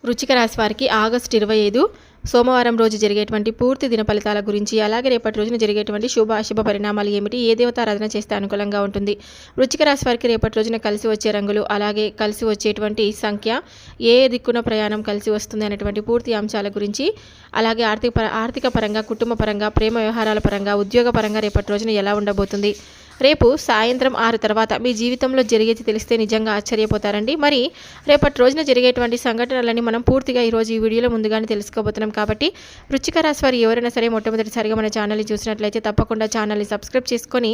వృశ్చిక రాశి వారికి ఆగస్టు 25 సోమవారం రోజు జరిగేటువంటి పూర్తి దిన ఫలితాల గురించి, అలాగే రేపటి రోజున జరిగేటువంటి అశుభ పరిణామాలు ఏమిటి, ఏ దేవతారాధన చేస్తే అనుకూలంగా ఉంటుంది, వృశ్చిక రాశి వారికి రేపటి రోజున కలిసి వచ్చే రంగులు, అలాగే కలిసి వచ్చేటువంటి సంఖ్య, ఏ దిక్కున ప్రయాణం కలిసి వస్తుంది అనేటువంటి పూర్తి అంశాల గురించి, అలాగే ఆర్థిక పరంగా, కుటుంబ పరంగా, ప్రేమ వ్యవహారాల పరంగా, ఉద్యోగ పరంగా రేపటి రోజున ఎలా ఉండబోతుంది, రేపు సాయంత్రం 6 తర్వాత మీ జీవితంలో జరిగేది తెలిస్తే నిజంగా ఆశ్చర్యపోతారండి. మరి రేపటి రోజున జరిగేటువంటి సంఘటనలని మనం పూర్తిగా ఈరోజు ఈ వీడియోలో ముందుగానే తెలుసుకోబోతున్నాం. కాబట్టి వృశ్చిక రాశి వారు ఎవరైనా సరే మొట్టమొదటిసారిగా మన ఛానల్ని చూసినట్లయితే తప్పకుండా ఛానల్ని సబ్స్క్రైబ్ చేసుకొని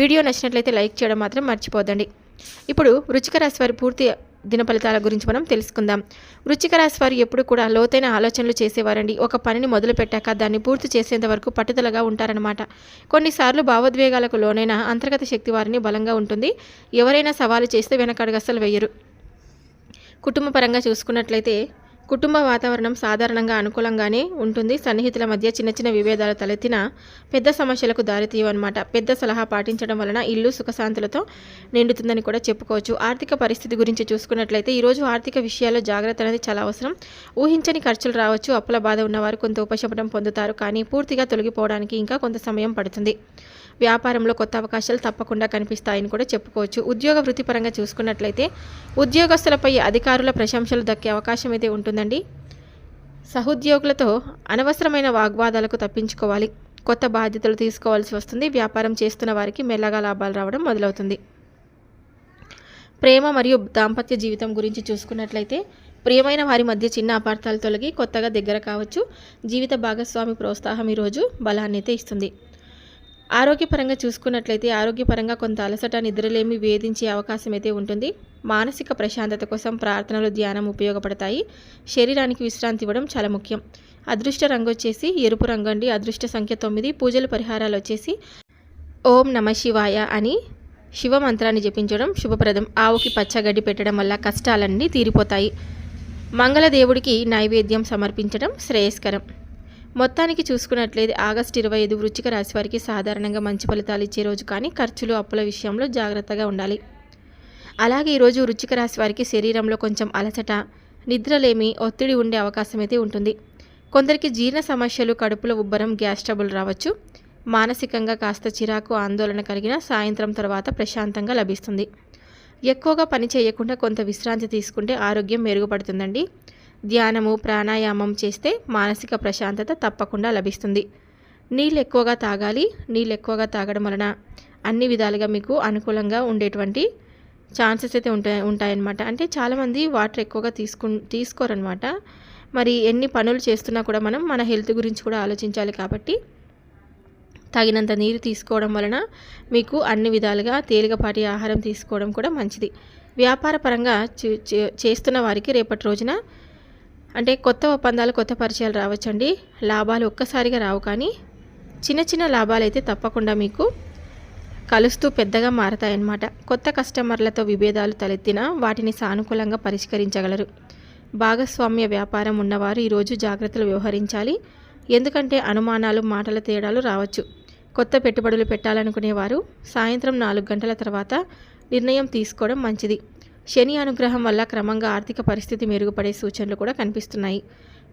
వీడియో నచ్చినట్లయితే లైక్ చేయడం మాత్రం మర్చిపోదండి. ఇప్పుడు వృశ్చిక రాశి వారి పూర్తి దిన ఫలితాల గురించి మనం తెలుసుకుందాం. వృశ్చిక రాశి వారు ఎప్పుడు కూడా లోతైన ఆలోచనలు చేసేవారండి. ఒక పనిని మొదలు పెట్టాక దాన్ని పూర్తి చేసేంత వరకు పట్టుదలగా ఉంటారనమాట. కొన్నిసార్లు భావోద్వేగాలకు లోనైన అంతర్గత శక్తి వారిని బలంగా ఉంటుంది. ఎవరైనా సవాలు చేస్తే వెనకడుగు అస్సలు వేయరు. కుటుంబ పరంగా చూసుకున్నట్లయితే కుటుంబ వాతావరణం సాధారణంగా అనుకూలంగానే ఉంటుంది. సన్నిహితుల మధ్య చిన్న చిన్న విభేదాలు తలెత్తిన పెద్ద సమస్యలకు దారితీయవన్నమాట. పెద్ద సలహా పాటించడం వలన ఇల్లు సుఖశాంతులతో నిండుతుందని కూడా చెప్పుకోవచ్చు. ఆర్థిక పరిస్థితి గురించి చూసుకున్నట్లయితే ఈరోజు ఆర్థిక విషయాల్లో జాగ్రత్త అనేది చాలా అవసరం. ఊహించని ఖర్చులు రావచ్చు. అప్పుల బాధ ఉన్నవారు కొంత ఉపశమనం పొందుతారు, కానీ పూర్తిగా తొలగిపోవడానికి ఇంకా కొంత సమయం పడుతుంది. వ్యాపారంలో కొత్త అవకాశాలు తప్పకుండా కనిపిస్తాయని కూడా చెప్పుకోవచ్చు. ఉద్యోగ వృత్తిపరంగా చూసుకున్నట్లయితే ఉద్యోగస్తులపై అధికారుల ప్రశంసలు దక్కే అవకాశం అయితే ఉంటుందండి. సహోద్యోగులతో అనవసరమైన వాగ్వాదాలకు తప్పించుకోవాలి. కొత్త బాధ్యతలు తీసుకోవాల్సి వస్తుంది. వ్యాపారం చేస్తున్న వారికి మెల్లగా లాభాలు రావడం మొదలవుతుంది. ప్రేమ మరియు దాంపత్య జీవితం గురించి చూసుకున్నట్లయితే ప్రియమైన వారి మధ్య చిన్న అపార్థాలు తొలగి కొత్తగా దగ్గర కావచ్చు. జీవిత భాగస్వామి ప్రోత్సాహం ఈరోజు బలాన్ని అయితే ఇస్తుంది. ఆరోగ్యపరంగా చూసుకున్నట్లయితే ఆరోగ్యపరంగా కొంత అలసట, నిద్రలేమి వేధించే అవకాశం అయితే ఉంటుంది. మానసిక ప్రశాంతత కోసం ప్రార్థనలు, ధ్యానం ఉపయోగపడతాయి. శరీరానికి విశ్రాంతి ఇవ్వడం చాలా ముఖ్యం. అదృష్ట రంగు వచ్చేసి ఎరుపు రంగు అండి. అదృష్ట సంఖ్య 9. పూజలు పరిహారాలు వచ్చేసి ఓం నమ శివాయ అని శివ మంత్రాన్ని జపించడం శుభప్రదం. ఆవుకి పచ్చగడ్డి పెట్టడం వల్ల కష్టాలన్నీ తీరిపోతాయి. మంగళదేవుడికి నైవేద్యం సమర్పించడం శ్రేయస్కరం. మొత్తానికి చూసుకున్నట్లయితే ఆగస్టు 25 వృశ్చిక రాశి వారికి సాధారణంగా మంచి ఫలితాలు ఇచ్చే రోజు, కానీ ఖర్చులు, అప్పుల విషయంలో జాగ్రత్తగా ఉండాలి. అలాగే ఈరోజు వృశ్చిక రాశి వారికి శరీరంలో కొంచెం అలసట, నిద్రలేమి, ఒత్తిడి ఉండే అవకాశం అయితే ఉంటుంది. కొందరికి జీర్ణ సమస్యలు, కడుపులో ఉబ్బరం, గ్యాస్ ట్రబుల్ రావచ్చు. మానసికంగా కాస్త చిరాకు, ఆందోళన కలిగిన సాయంత్రం తర్వాత ప్రశాంతంగా లభిస్తుంది. ఎక్కువగా పని చేయకుండా కొంత విశ్రాంతి తీసుకుంటే ఆరోగ్యం మెరుగుపడుతుందండి. ధ్యానము, ప్రాణాయామం చేస్తే మానసిక ప్రశాంతత తప్పకుండా లభిస్తుంది. నీళ్ళు ఎక్కువగా తాగాలి. నీళ్ళు ఎక్కువగా తాగడం వలన అన్ని విధాలుగా మీకు అనుకూలంగా ఉండేటువంటి ఛాన్సెస్ అయితే ఉంటాయన్నమాట. అంటే చాలామంది వాటర్ ఎక్కువగా తీసుకోరనమాట. మరి ఎన్ని పనులు చేస్తున్నా కూడా మనం మన హెల్త్ గురించి కూడా ఆలోచించాలి. కాబట్టి తగినంత నీరు తీసుకోవడం వలన మీకు అన్ని విధాలుగా తేలికపాటి ఆహారం తీసుకోవడం కూడా మంచిది. వ్యాపార పరంగా చేస్తున్న వారికి రేపటి రోజున అంటే కొత్త ఒప్పందాలు, కొత్త పరిచయాలు రావచ్చండి. లాభాలు ఒక్కసారిగా రావు, కానీ చిన్న చిన్న లాభాలు అయితే తప్పకుండా మీకు కలుస్తూ పెద్దగా మారతాయన్నమాట. కొత్త కస్టమర్లతో విభేదాలు తలెత్తినా వాటిని సానుకూలంగా పరిష్కరించగలరు. భాగస్వామ్య వ్యాపారం ఉన్నవారు ఈరోజు జాగ్రత్తలు వ్యవహరించాలి. ఎందుకంటే అనుమానాలు, మాటల తేడాలు రావచ్చు. కొత్త పెట్టుబడులు పెట్టాలనుకునేవారు సాయంత్రం 4 గంటల తర్వాత నిర్ణయం తీసుకోవడం మంచిది. శని అనుగ్రహం వల్ల క్రమంగా ఆర్థిక పరిస్థితి మెరుగుపడే సూచనలు కూడా కనిపిస్తున్నాయి.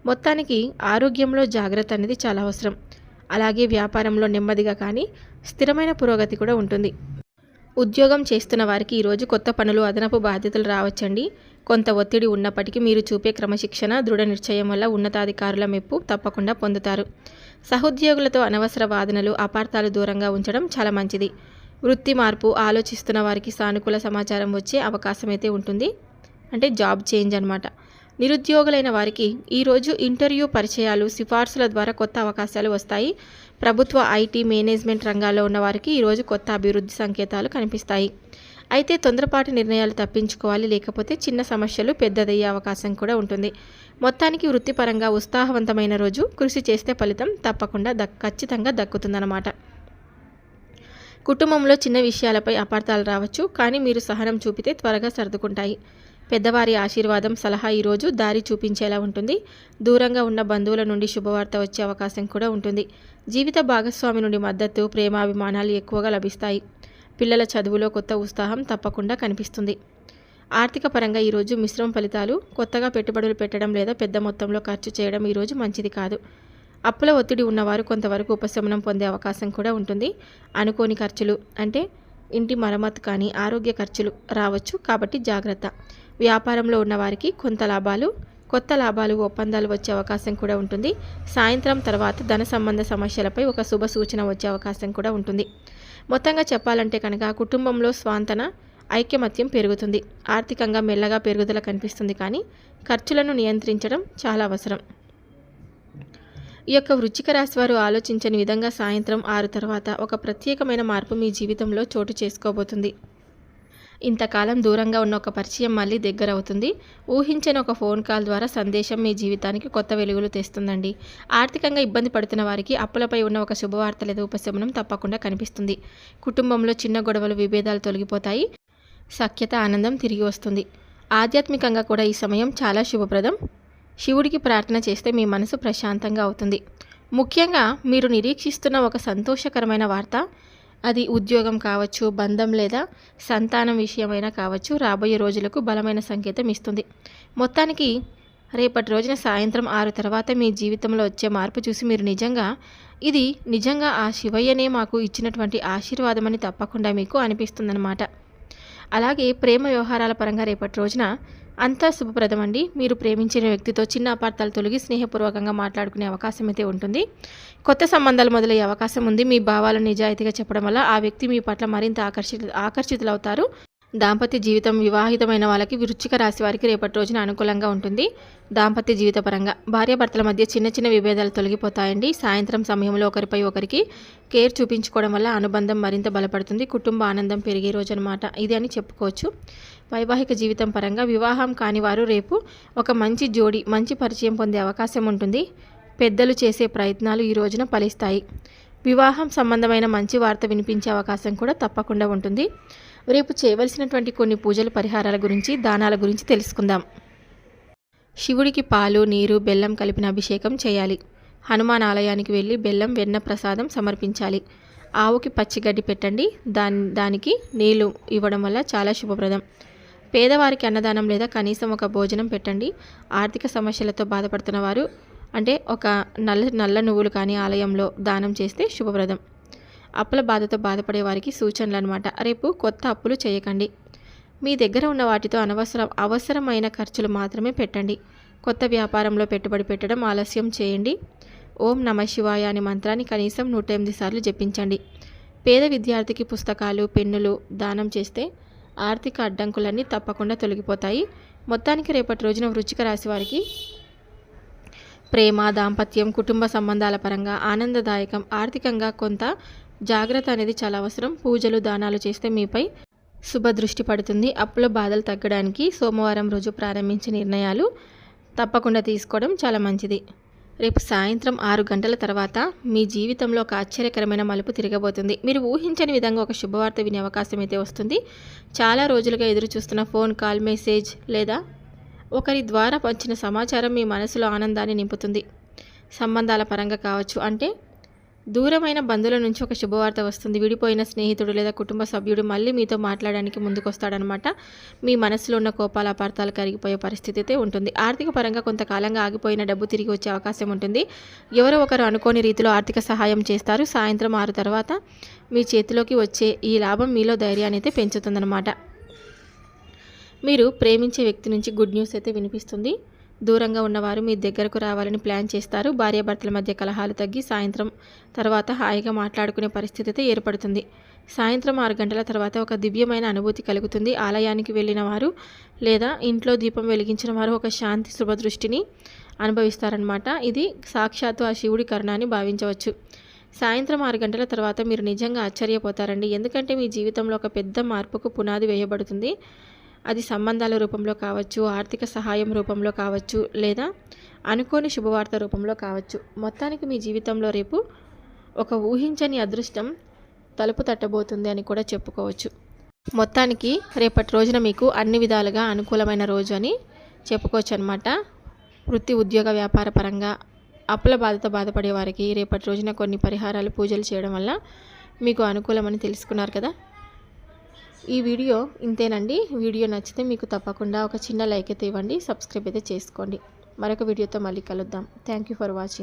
మొత్తానికి ఆరోగ్యంలో జాగ్రత్త అనేది చాలా అవసరం. అలాగే వ్యాపారంలో నెమ్మదిగా కానీ స్థిరమైన పురోగతి కూడా ఉంటుంది. ఉద్యోగం చేస్తున్న వారికి ఈరోజు కొత్త పనులు, అదనపు బాధ్యతలు రావచ్చండి. కొంత ఒత్తిడి ఉన్నప్పటికీ మీరు చూపే క్రమశిక్షణ, దృఢ నిశ్చయం వల్ల ఉన్నతాధికారుల మెప్పు తప్పకుండా పొందుతారు. సహోద్యోగులతో అనవసర వాదనలు, అపార్థాలు దూరంగా ఉంచడం చాలా మంచిది. వృత్తి మార్పు ఆలోచిస్తున్న వారికి సానుకూల సమాచారం వచ్చే అవకాశం అయితే ఉంటుంది. అంటే జాబ్ చేంజ్ అనమాట. నిరుద్యోగులైన వారికి ఈరోజు ఇంటర్వ్యూ, పరిచయాలు, సిఫార్సుల ద్వారా కొత్త అవకాశాలు వస్తాయి. ప్రభుత్వ, ఐటీ, మేనేజ్మెంట్ రంగాల్లో ఉన్న వారికి ఈరోజు కొత్త అభివృద్ధి సంకేతాలు కనిపిస్తాయి. అయితే తొందరపాటు నిర్ణయాలు తప్పించుకోవాలి, లేకపోతే చిన్న సమస్యలు పెద్దదయ్యే అవకాశం కూడా ఉంటుంది. మొత్తానికి వృత్తిపరంగా ఉత్సాహవంతమైన రోజు. కృషి చేస్తే ఫలితం తప్పకుండా ఖచ్చితంగా దక్కుతుందన్నమాట. కుటుంబంలో చిన్న విషయాలపై అపార్థాలు రావచ్చు, కానీ మీరు సహనం చూపితే త్వరగా సర్దుకుంటాయి. పెద్దవారి ఆశీర్వాదం, సలహా ఈరోజు దారి చూపించేలా ఉంటుంది. దూరంగా ఉన్న బంధువుల నుండి శుభవార్త వచ్చే అవకాశం కూడా ఉంటుంది. జీవిత భాగస్వామి నుండి మద్దతు, ప్రేమాభిమానాలు ఎక్కువగా లభిస్తాయి. పిల్లల చదువులో కొత్త ఉత్సాహం తప్పకుండా కనిపిస్తుంది. ఆర్థిక పరంగా ఈరోజు మిశ్రమ ఫలితాలు. కొత్తగా పెట్టుబడులు పెట్టడం లేదా పెద్ద మొత్తంలో ఖర్చు చేయడం ఈరోజు మంచిది కాదు. అప్పుల ఒత్తిడి ఉన్నవారు కొంతవరకు ఉపశమనం పొందే అవకాశం కూడా ఉంటుంది. అనుకోని ఖర్చులు అంటే ఇంటి మరమ్మతు కానీ ఆరోగ్య ఖర్చులు రావచ్చు, కాబట్టి జాగ్రత్త. వ్యాపారంలో ఉన్నవారికి కొత్త లాభాలు ఒప్పందాలు వచ్చే అవకాశం కూడా ఉంటుంది. సాయంత్రం తర్వాత ధన సంబంధ సమస్యలపై ఒక శుభ సూచన వచ్చే అవకాశం కూడా ఉంటుంది. మొత్తంగా చెప్పాలంటే కనుక కుటుంబంలో స్వాంతన ఐకమత్యం పెరుగుతుంది. ఆర్థికంగా మెల్లగా పెరుగుదల కనిపిస్తుంది, కానీ ఖర్చులను నియంత్రించడం చాలా అవసరం. ఈ యొక్క వృశ్చిక రాశి వారు ఆలోచించని విధంగా సాయంత్రం 6 తర్వాత ఒక ప్రత్యేకమైన మార్పు మీ జీవితంలో చోటు చేసుకోబోతుంది. ఇంతకాలం దూరంగా ఉన్న ఒక పరిచయం మళ్ళీ దగ్గర అవుతుంది. ఊహించని ఒక ఫోన్ కాల్ ద్వారా సందేశం మీ జీవితానికి కొత్త వెలుగులు తెస్తుందండి. ఆర్థికంగా ఇబ్బంది పడుతున్న వారికి అప్పులపై ఉన్న ఒక శుభవార్త లేదా ఉపశమనం తప్పకుండా కనిపిస్తుంది. కుటుంబంలో చిన్న గొడవలు విభేదాలు తొలగిపోతాయి. సఖ్యత ఆనందం తిరిగి వస్తుంది. ఆధ్యాత్మికంగా కూడా ఈ సమయం చాలా శుభప్రదం. శివుడికి ప్రార్థన చేస్తే మీ మనసు ప్రశాంతంగా అవుతుంది. ముఖ్యంగా మీరు నిరీక్షిస్తున్న ఒక సంతోషకరమైన వార్త, అది ఉద్యోగం కావచ్చు, బంధం లేదా సంతానం విషయమైనా కావచ్చు, రాబోయే రోజులకు బలమైన సంకేతం ఇస్తుంది. మొత్తానికి రేపటి రోజున సాయంత్రం 6 తర్వాత మీ జీవితంలో వచ్చే మార్పు చూసి మీరు ఇది నిజంగా ఆ శివయ్యనే మాకు ఇచ్చినటువంటి ఆశీర్వాదమని తప్పకుండా మీకు అనిపిస్తుందన్నమాట. అలాగే ప్రేమ వ్యవహారాల పరంగా రేపటి రోజున అంతా శుభప్రదం అండి. మీరు ప్రేమించిన వ్యక్తితో చిన్న అపార్థాలు తొలగి స్నేహపూర్వకంగా మాట్లాడుకునే అవకాశం అయితే ఉంటుంది. కొత్త సంబంధాలు మొదలయ్యే అవకాశం ఉంది. మీ భావాలను నిజాయితీగా చెప్పడం వల్ల ఆ వ్యక్తి మీ పట్ల మరింత ఆకర్షితులవుతారు. దాంపత్య జీవితం వివాహితమైన వాళ్ళకి వృశ్చిక రాశి వారికి రేపటి రోజున అనుకూలంగా ఉంటుంది. దాంపత్య జీవిత పరంగా భార్యాభర్తల మధ్య చిన్న చిన్న విభేదాలు తొలగిపోతాయండి. సాయంత్రం సమయంలో ఒకరిపై ఒకరికి కేర్ చూపించుకోవడం వల్ల అనుబంధం మరింత బలపడుతుంది. కుటుంబ ఆనందం పెరిగే రోజు అనమాట ఇది అని చెప్పుకోవచ్చు. వైవాహిక జీవితం పరంగా వివాహం కాని వారు రేపు ఒక మంచి జోడి, మంచి పరిచయం పొందే అవకాశం ఉంటుంది. పెద్దలు చేసే ప్రయత్నాలు ఈ రోజున ఫలిస్తాయి. వివాహం సంబంధమైన మంచి వార్త వినిపించే అవకాశం కూడా తప్పకుండా ఉంటుంది. రేపు చేయవలసినటువంటి కొన్ని పూజల పరిహారాల గురించి, దానాల గురించి తెలుసుకుందాం. శివుడికి పాలు, నీరు, బెల్లం కలిపిన అభిషేకం చేయాలి. హనుమాన్ ఆలయానికి వెళ్ళి బెల్లం, వెన్న ప్రసాదం సమర్పించాలి. ఆవుకి పచ్చిగడ్డి పెట్టండి. దానికి నీళ్లు ఇవ్వడం వల్ల చాలా శుభప్రదం. పేదవారికి అన్నదానం లేదా కనీసం ఒక భోజనం పెట్టండి. ఆర్థిక సమస్యలతో బాధపడుతున్న వారు ఒక నల్ల నువ్వులు కానీ ఆలయంలో దానం చేస్తే శుభప్రదం. అప్పుల బాధతో బాధపడే వారికి సూచనలు అనమాట. రేపు కొత్త అప్పులు చేయకండి. మీ దగ్గర ఉన్న వాటితో అవసరమైన ఖర్చులు మాత్రమే పెట్టండి. కొత్త వ్యాపారంలో పెట్టుబడి పెట్టడం ఆలస్యం చేయండి. ఓం నమ శివాయ అనే మంత్రాన్ని కనీసం 108 సార్లు జపించండి. పేద విద్యార్థికి పుస్తకాలు, పెన్నులు దానం చేస్తే ఆర్థిక అడ్డంకులన్నీ తప్పకుండా తొలగిపోతాయి. మొత్తానికి రేపటి రోజున వృశ్చిక రాశి వారికి ప్రేమ, దాంపత్యం, కుటుంబ సంబంధాల పరంగా ఆనందదాయకం. ఆర్థికంగా కొంత జాగ్రత్త అనేది చాలా అవసరం. పూజలు, దానాలు చేస్తే మీపై శుభ దృష్టి పడుతుంది. అప్పుల బాధలు తగ్గడానికి సోమవారం రోజు ప్రారంభించే నిర్ణయాలు తప్పకుండా తీసుకోవడం చాలా మంచిది. రేపు సాయంత్రం 6 గంటల తర్వాత మీ జీవితంలో ఒక ఆశ్చర్యకరమైన మలుపు తిరగబోతుంది. మీరు ఊహించని విధంగా ఒక శుభవార్త వినే అవకాశం అయితే వస్తుంది. చాలా రోజులుగా ఎదురు చూస్తున్న ఫోన్ కాల్, మెసేజ్ లేదా ఒకరి ద్వారా వచ్చిన సమాచారం మీ మనసులో ఆనందాన్ని నింపుతుంది. సంబంధాల పరంగా కావచ్చు, దూరమైన బంధువుల నుంచి ఒక శుభవార్త వస్తుంది. విడిపోయిన స్నేహితుడు లేదా కుటుంబ సభ్యుడు మళ్ళీ మీతో మాట్లాడడానికి ముందుకొస్తాడనమాట. మీ మనసులో ఉన్న కోపాల అపార్థాలు కరిగిపోయే పరిస్థితి అయితే ఉంటుంది. ఆర్థిక పరంగా కొంతకాలంగా ఆగిపోయిన డబ్బు తిరిగి వచ్చే అవకాశం ఉంటుంది. ఎవరో ఒకరు అనుకోని రీతిలో ఆర్థిక సహాయం చేస్తారు. సాయంత్రం 6 తర్వాత మీ చేతిలోకి వచ్చే ఈ లాభం మీలో ధైర్యాన్ని అయితే పెంచుతుందన్నమాట. మీరు ప్రేమించే వ్యక్తి నుంచి గుడ్ న్యూస్ అయితే వినిపిస్తుంది. దూరంగా ఉన్నవారు మీ దగ్గరకు రావాలని ప్లాన్ చేస్తారు. భార్యాభర్తల మధ్య కలహాలు తగ్గి సాయంత్రం తర్వాత హాయిగా మాట్లాడుకునే పరిస్థితి అయితే ఏర్పడుతుంది. సాయంత్రం 6 గంటల తర్వాత ఒక దివ్యమైన అనుభూతి కలుగుతుంది. ఆలయానికి వెళ్ళిన వారు లేదా ఇంట్లో దీపం వెలిగించిన వారు ఒక శాంతి శుభదృష్టిని అనుభవిస్తారనమాట. ఇది సాక్షాత్తు ఆ శివుడి కరుణాన్ని భావించవచ్చు. సాయంత్రం 6 గంటల తర్వాత మీరు నిజంగా ఆశ్చర్యపోతారండి. ఎందుకంటే మీ జీవితంలో ఒక పెద్ద మార్పుకు పునాది వేయబడుతుంది. అది సంబంధాల రూపంలో కావచ్చు, ఆర్థిక సహాయం రూపంలో కావచ్చు, లేదా అనుకోని శుభవార్త రూపంలో కావచ్చు. మొత్తానికి మీ జీవితంలో రేపు ఒక ఊహించని అదృష్టం తలుపు తట్టబోతుంది అని కూడా చెప్పుకోవచ్చు. మొత్తానికి రేపటి రోజున మీకు అన్ని విధాలుగా అనుకూలమైన రోజు అని చెప్పుకోవచ్చు అనమాట. వృత్తి, ఉద్యోగ, వ్యాపార పరంగా అప్పుల బాధతో బాధపడే వారికి రేపటి రోజున కొన్ని పరిహారాలు, పూజలు చేయడం వల్ల మీకు అనుకూలమని తెలుసుకున్నారు కదా. ఈ వీడియో ఇంతేనండి. వీడియో నచ్చితే మీకు తప్పకుండా ఒక చిన్న లైక్ అయితే ఇవ్వండి. సబ్స్క్రైబ్ అయితే చేసుకోండి. మరొక వీడియోతో మళ్ళీ కలుద్దాం. Thank you for watching.